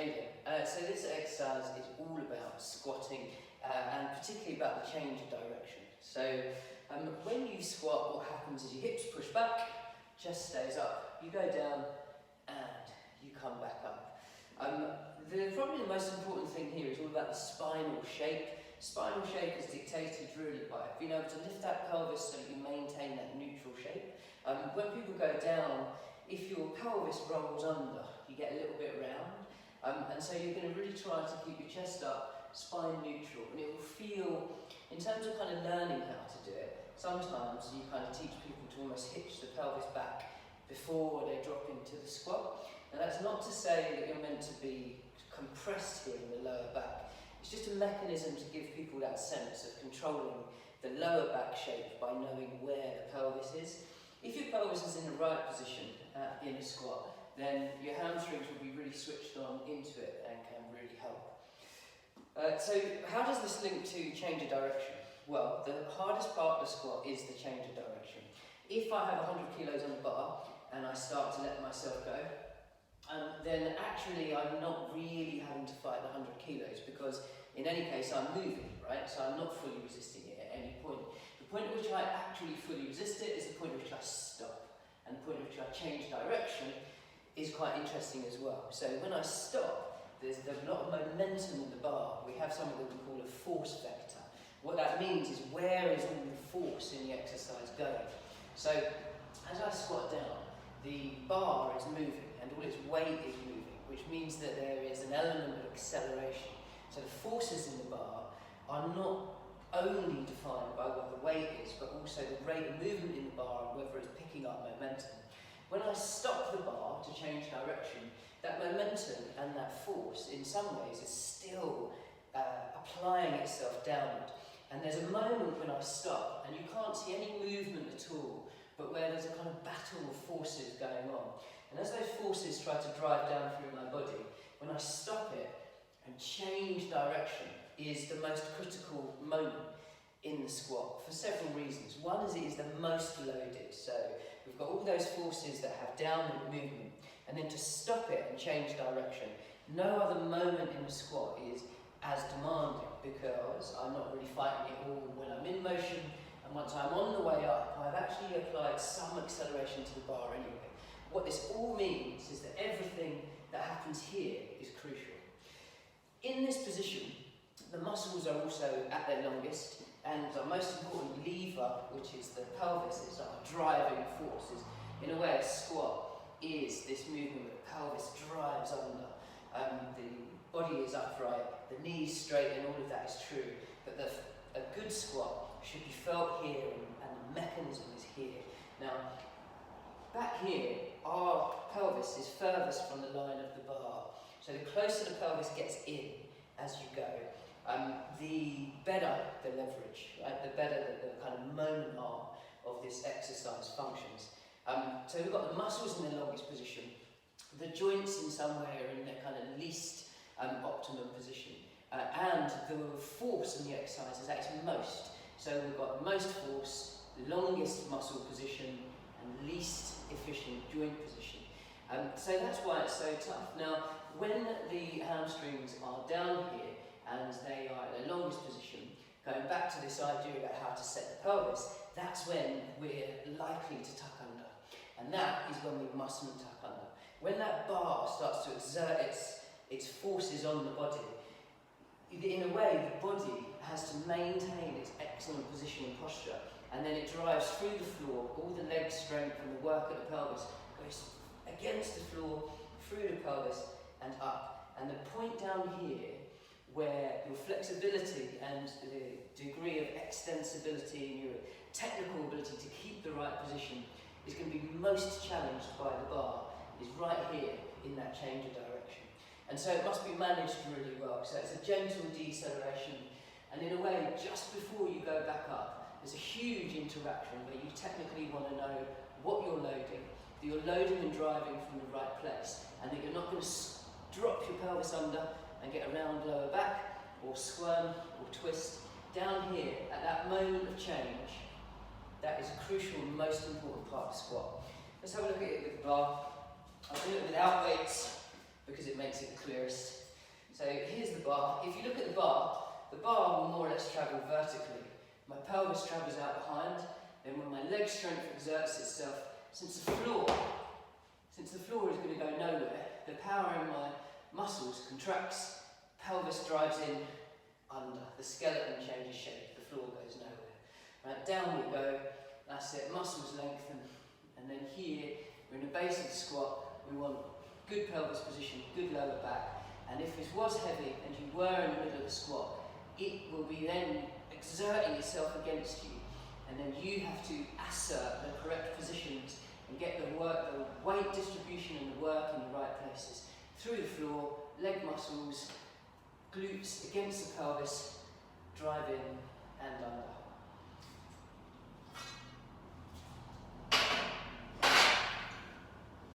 How you doing? So this exercise is all about squatting and particularly about the change of direction. So when you squat, what happens is your hips push back, chest stays up, you go down and you come back up. Probably the most important thing here is all about the spinal shape. Spinal shape is dictated really by being able to lift that pelvis so that you maintain that neutral shape. When people go down, if your pelvis rolls under, you get a little bit round. And so you're going to really try to keep your chest up, spine neutral, and it will feel, in terms of kind of learning how to do it, sometimes you kind of teach people to almost hitch the pelvis back before they drop into the squat. Now that's not to say that you're meant to be compressed here in the lower back. It's just a mechanism to give people that sense of controlling the lower back shape by knowing where the pelvis is. If your pelvis is in the right position in a squat, then your hamstrings will be really switched on into it and can really help. So how does this link to change of direction? Well, the hardest part of the squat is the change of direction. If I have 100 kilos on the bar and I start to let myself go, then actually I'm not really having to fight the 100 kilos because in any case I'm moving, right? So I'm not fully resisting it at any point. The point at which I actually fully resist it is the point at which I stop. And the point at which I change direction is quite interesting as well. So when I stop, there's a lot of momentum in the bar. We have something that we call a force vector. What that means is where is all the force in the exercise going? So as I squat down, the bar is moving and all its weight is moving, which means that there is an element of acceleration. So the forces in the bar are not only defined by what the weight is, but also the rate of movement in the bar and whether it's picking up momentum. When I stop the bar to change direction, that momentum and that force in some ways is still applying itself downward. And there's a moment when I stop and you can't see any movement at all, but where there's a kind of battle of forces going on. And as those forces try to drive down through my body, when I stop it and change direction is the most critical moment in the squat for several reasons. One is it is the most loaded, so we've got all those forces that have downward movement, and then to stop it and change direction, no other moment in the squat is as demanding because I'm not really fighting it all when I'm in motion, and once I'm on the way up, I've actually applied some acceleration to the bar anyway. What this all means is that everything that happens here is crucial. In this position, the muscles are also at their longest, and the most important lever, which is the pelvis, is our driving forces. In a way, a squat is this movement where the pelvis drives under. The body is upright, the knees straight, and all of that is true. But a good squat should be felt here, and the mechanism is here. Now, back here, our pelvis is furthest from the line of the bar. So the closer the pelvis gets in as you go, the better the leverage, right? The better the kind of moment arm of this exercise functions. So we've got the muscles in their longest position, the joints in some way are in their kind of least optimum position, and the force in the exercise is at its most. So we've got the most force, longest muscle position, and least efficient joint position. So that's why it's so tough. Now, when the hamstrings are down here and they are at their longest position, going back to this idea about how to set the pelvis, that's when we're likely to tuck under. And that is when we mustn't tuck under. When that bar starts to exert its forces on the body, in a way, the body has to maintain its excellent position and posture, and then it drives through the floor, all the leg strength and the work at the pelvis goes against the floor, through the pelvis, and up. And the point down here, where your flexibility and the degree of extensibility and your technical ability to keep the right position is going to be most challenged by the bar, is right here in that change of direction. And so it must be managed really well. So it's a gentle deceleration, and in a way, just before you go back up, there's a huge interaction where you technically want to know what you're loading, that you're loading and driving from the right place, and that you're not going to drop your pelvis under and get around lower back, or squirm, or twist. Down here, at that moment of change, that is a crucial and most important part of the squat. Let's have a look at it with the bar. I'll do it without weights, because it makes it the clearest. So here's the bar. If you look at the bar will more or less travel vertically. My pelvis travels out behind, then when my leg strength exerts itself, since the floor is going to go nowhere, the power in my muscles contracts, pelvis drives in under, the skeleton changes shape, the floor goes nowhere. Right, down we go, that's it, muscles lengthen, and then here, we're in the base of the squat, we want good pelvis position, good lower back, and if this was heavy and you were in the middle of the squat, it will be then exerting itself against you, and then you have to assert the correct positions and get the weight distribution and the work in the right places. Through the floor, leg muscles, glutes against the pelvis, drive in and under.